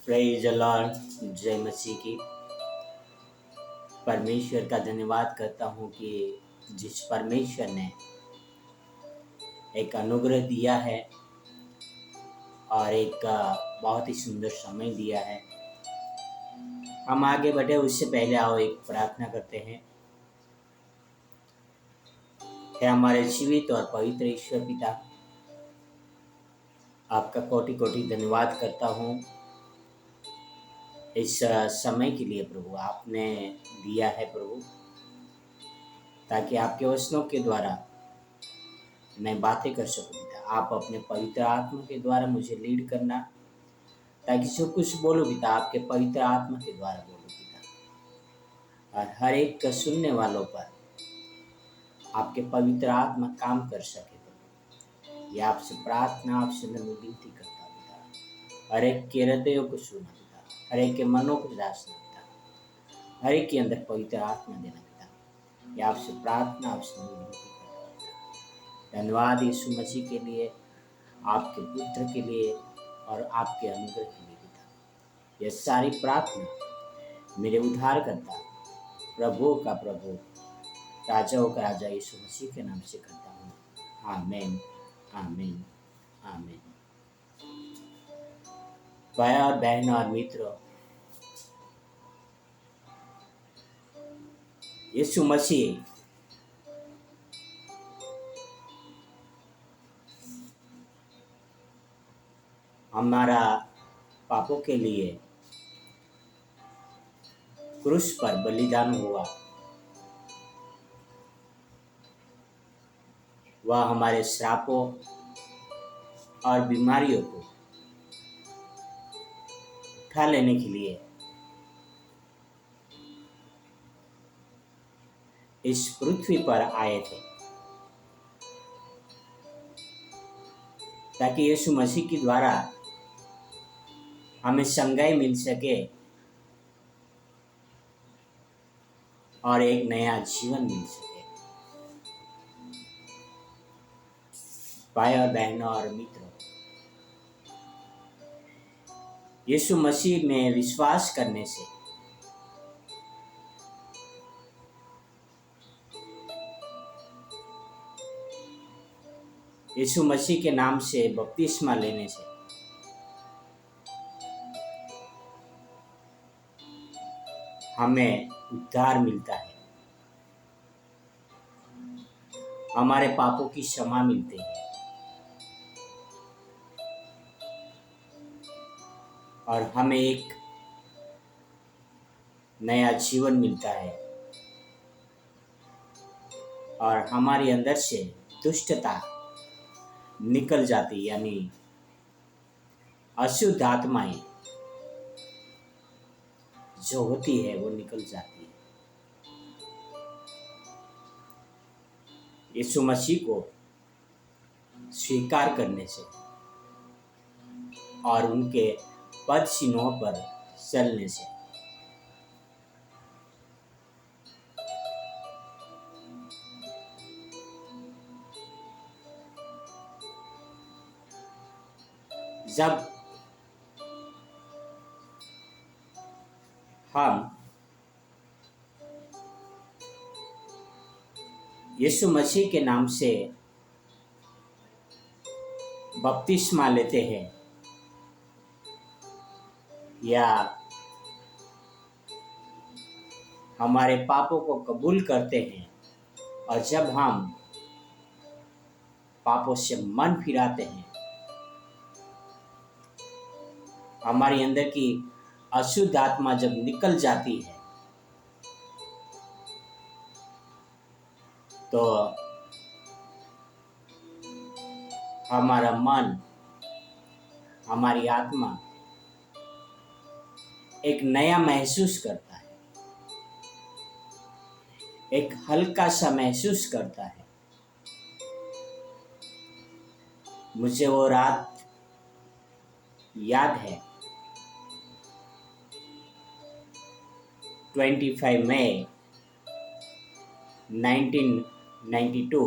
Praise the Lord. जय मसीह की। परमेश्वर का धन्यवाद करता हूँ कि जिस परमेश्वर ने एक अनुग्रह दिया है और एक बहुत ही सुंदर समय दिया है। हम आगे बढ़े उससे पहले आओ एक प्रार्थना करते हैं। हे हमारे जीवित और पवित्र ईश्वर पिता, आपका कोटि कोटि धन्यवाद करता हूँ इस समय के लिए प्रभु आपने दिया है प्रभु, ताकि आपके वचनों के द्वारा मैं बातें कर सकूं पिता। आप अपने पवित्र आत्मा के द्वारा मुझे लीड करना, ताकि जो कुछ बोलो पिता आपके पवित्र आत्मा के द्वारा बोलो पिता, और हर एक का सुनने वालों पर आपके पवित्र आत्मा काम कर सके प्रभु। ये आपसे प्रार्थना, आपसे मैं विनती करता हूं पिता। हर एक के हृदयों को सुना पिता, हर एक के मनों को जांचना पिता, हर एक के अंदर पवित्र आत्मा देना पिता। ये आपसे प्रार्थना, आपसे मैं विनती करता हूं पिता। धन्यवाद यीशु मसीह के लिए, आपके पुत्र के लिए और आपके अनुग्रह के लिए पिता। यह सारी प्रार्थना मेरे उद्धारकर्ता, प्रभु का प्रभु, राजाओं का राजा यीशु मसीह के नाम से करता हूँ। आमीन, आमीन, आमीन। भाई और बहन और मित्रों, यीशु मसीह हमारा पापों के लिए क्रूस पर बलिदान हुआ। वह हमारे श्रापों और बीमारियों को उठा लेने के लिए इस पृथ्वी पर आए थे, ताकि यीशु मसीह के द्वारा हमें संगाई मिल सके और एक नया जीवन मिल सके। भाई और बहनों और मित्रों, यीशु मसीह में विश्वास करने से यीशु मसीह के नाम से बपतिस्मा लेने से हमें उद्धार मिलता है, हमारे पापों की क्षमा मिलती है और हमें एक नया जीवन मिलता है और हमारे अंदर से दुष्टता निकल जाती, यानी अशुद्ध आत्माएं जो होती है वो निकल जाती है। यीशु मसीह को स्वीकार करने से और उनके पद चिन्हों पर चलने से जब हम यीशु मसीह के नाम से बपतिस्मा लेते हैं या हमारे पापों को कबूल करते हैं, और जब हम पापों से मन फिराते हैं, हमारे अंदर की अशुद्ध आत्मा जब निकल जाती है, तो हमारा मन, हमारी आत्मा एक नया महसूस करता है, एक हल्का सा महसूस करता है। मुझे वो रात याद है, 25 मई 1992,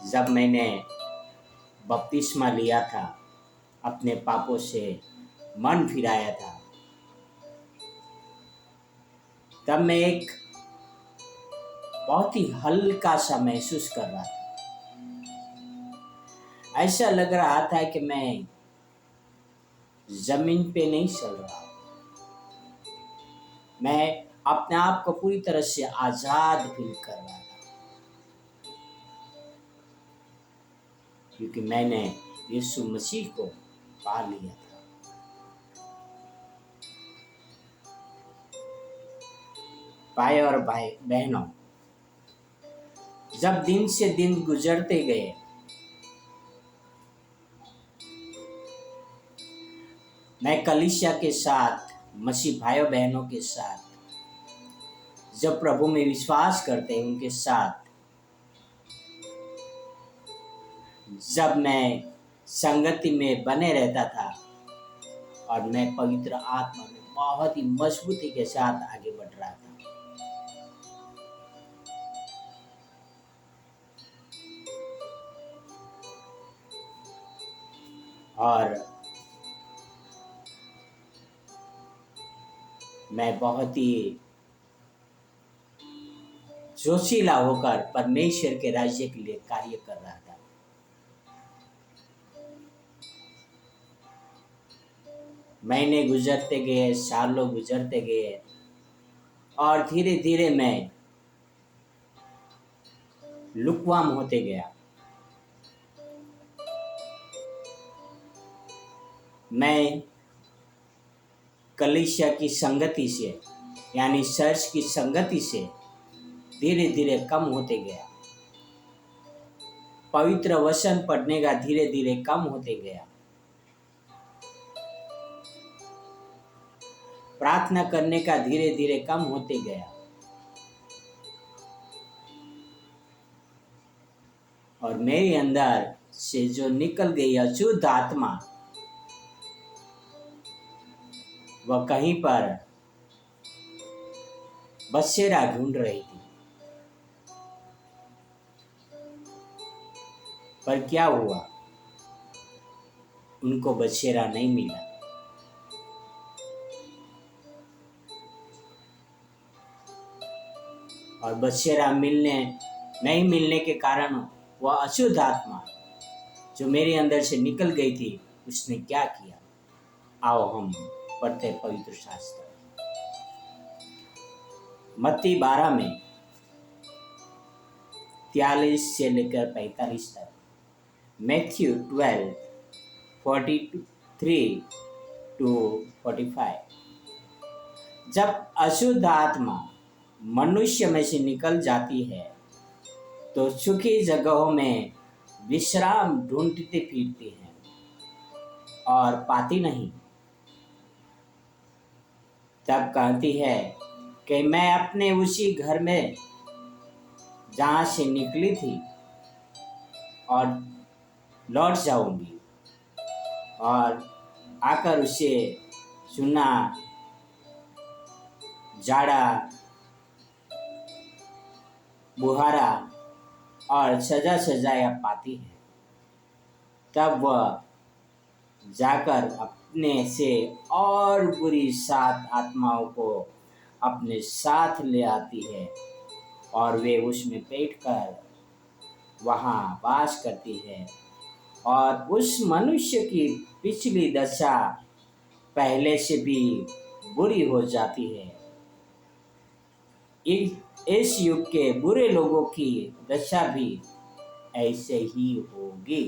जब मैंने बपतिस्मा लिया था अपने पापों से मन फिराया था, तब मैं एक बहुत ही हल्का सा महसूस कर रहा था। ऐसा लग रहा था कि मैं जमीन पे नहीं चल रहा, मैं अपने आप को पूरी तरह से आजाद फील कर रहा था, क्योंकि मैंने यीशु मसीह को पा लिया था। भाई और भाई बहनों, जब दिन से दिन गुजरते गए, मैं कलीसिया के साथ, मसीह भाइयों बहनों के साथ, जब प्रभु में विश्वास करते हैं उनके साथ, जब मैं संगति में बने रहता था और मैं पवित्र आत्मा में बहुत ही मजबूती के साथ आगे बढ़ रहा था। और मैं बहुत ही जोशीला होकर परमेश्वर के राज्य के लिए कार्य कर रहा था। महीने गुजरते गए, सालों गुजरते गए, और धीरे धीरे मैं लुकवाम होते गया। मैं कलीसिया की संगति से, यानी चर्च की संगति से धीरे धीरे कम होते गया। पवित्र वचन पढ़ने का धीरे धीरे कम होते गया। प्रार्थना करने का धीरे धीरे कम होते गया। और मेरे अंदर से जो निकल गई अशुद्ध आत्मा, वह कहीं पर बसेरा ढूंढ रही थी। पर क्या हुआ? उनको बसेरा नहीं मिला। और बसेरा नहीं मिलने के कारण वह अशुद्ध आत्मा जो मेरे अंदर से निकल गई थी, उसने क्या किया? आओ हम पढ़ते पवित्र शास्त्र। मत्ती 12 में 43 से लेकर 45 तक, मैथ्यू 12 43 to 45। जब अशुद्ध आत्मा मनुष्य में से निकल जाती है तो सूखी जगहों में विश्राम ढूंढती फिरती है और पाती नहीं। तब कहती है कि मैं अपने उसी घर में जहाँ से निकली थी और लौट जाऊंगी, और आकर उसे चूना, जाड़ा, बुहारा और सजा सजाया पाती है। तब वह जाकर अपने से और बुरी 7 आत्माओं को अपने साथ ले आती है और वे उसमें बैठकर वहाँ वास करती है, और उस मनुष्य की पिछली दशा पहले से भी बुरी हो जाती है। इस युग के बुरे लोगों की दशा भी ऐसे ही होगी।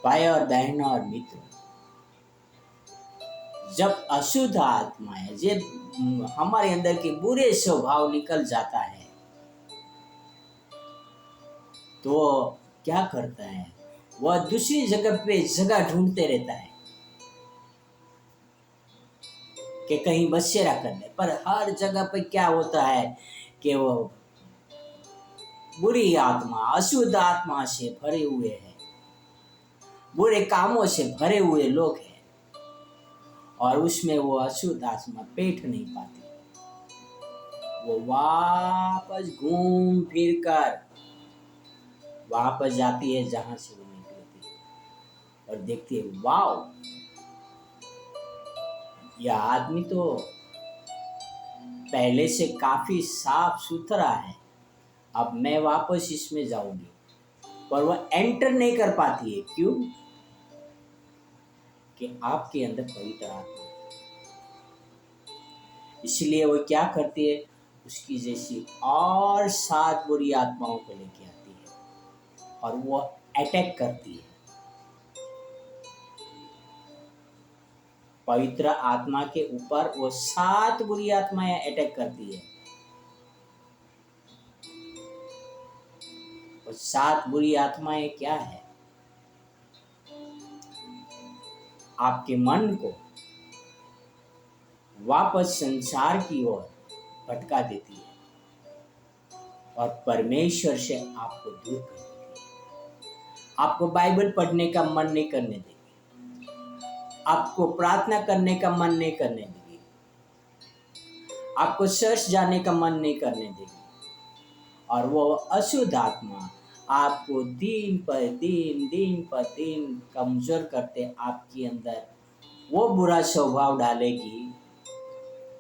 भाई और बहनों और मित्रों, जब अशुद्ध आत्मा है, जब हमारे अंदर के बुरे स्वभाव निकल जाता है, तो क्या करता है? वह दूसरी जगह पे जगह ढूंढते रहता है कि कहीं बसेरा कर ले। पर हर जगह पे क्या होता है कि वो बुरी आत्मा, अशुद्ध आत्मा से भरे हुए हैं, बुरे कामों से भरे हुए लोग हैं, और उसमें वो अशुद्ध आत्मा बैठ नहीं पाती। वो वापस घूम फिर कर वापस जाती है जहां से वो निकली थी। और देखती है, वाओ, यह आदमी तो पहले से काफी साफ सुथरा है, अब मैं वापस इसमें जाऊंगी। पर वह एंटर नहीं कर पाती है। क्यों? कि आपके अंदर पवित्र आत्मा है। इसलिए वो क्या करती है, उसकी जैसी और 7 बुरी आत्माओं को लेके आती है और वो अटैक करती है। पवित्र आत्मा के ऊपर वो 7 बुरी आत्माएं अटैक करती है। और 7 बुरी आत्माएं क्या है? आपके मन को वापस संसार की ओर भटका देती है और परमेश्वर से आपको दूर कर देती है। आपको बाइबल पढ़ने का मन नहीं करने देगी, आपको प्रार्थना करने का मन नहीं करने देगी, आपको चर्च जाने का मन नहीं करने देगी। और वो अशुद्ध आत्मा आपको दिन पर दिन कमजोर करते आपके अंदर वो बुरा स्वभाव डालेगी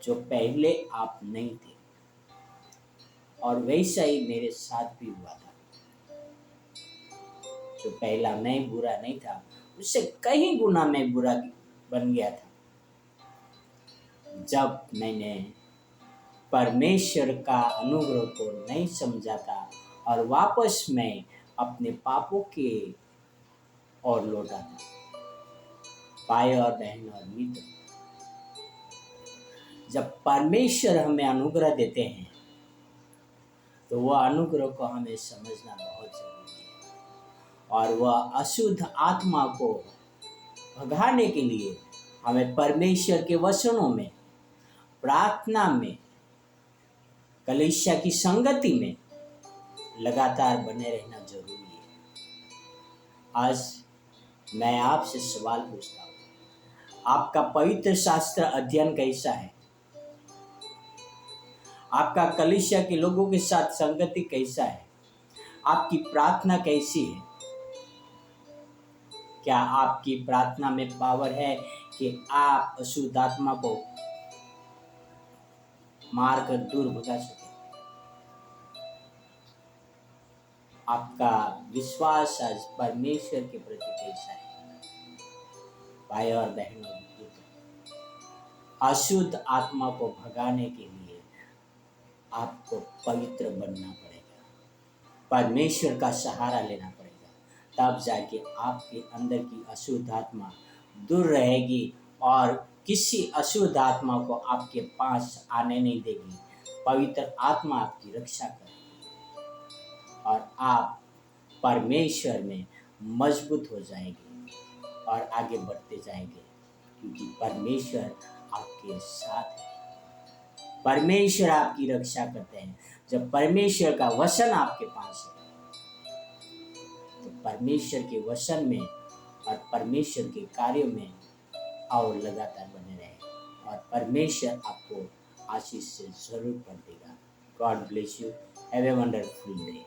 जो पहले आप नहीं थे। और वैसा ही मेरे साथ भी हुआ था। जो पहला मैं बुरा नहीं था, उससे कहीं गुना मैं बुरा बन गया था। जब मैंने परमेश्वर का अनुग्रह को नहीं समझा था और वापस मैं अपने पापों के ओर लौटा था। भाई और बहन और मित्र, जब परमेश्वर हमें अनुग्रह देते हैं तो वह अनुग्रह को हमें समझना बहुत जरूरी है। और वह अशुद्ध आत्मा को भगाने के लिए हमें परमेश्वर के वचनों में, प्रार्थना में, कलीसिया की संगति में लगातार बने रहना जरूरी है। आज मैं आपसे सवाल पूछता हूँ, आपका पवित्र शास्त्र अध्ययन कैसा है? आपका कलीसिया के लोगों के साथ संगति कैसा है? आपकी प्रार्थना कैसी है? क्या आपकी प्रार्थना में पावर है कि आप अशुद्ध आत्मा को मारकर दूर भगा सके? आपका विश्वास आज परमेश्वर के प्रति कैसा है? भाई और बहनों, अशुद्ध आत्मा को भगाने के लिए आपको पवित्र बनना पड़ेगा, परमेश्वर का सहारा लेना पड़ेगा। तब जाके आपके अंदर की अशुद्ध आत्मा दूर रहेगी और किसी अशुद्ध आत्मा को आपके पास आने नहीं देगी। पवित्र आत्मा आपकी रक्षा करेगी और आप परमेश्वर में मजबूत हो जाएंगे और आगे बढ़ते जाएंगे, क्योंकि परमेश्वर आपके साथ है। परमेश्वर आपकी रक्षा करते हैं। जब परमेश्वर का वचन आपके पास है तो परमेश्वर के वचन में और परमेश्वर के कार्यों में और लगातार बने रहें और परमेश्वर आपको आशीष से जरूर कर देगा। God bless you. Have a wonderful day.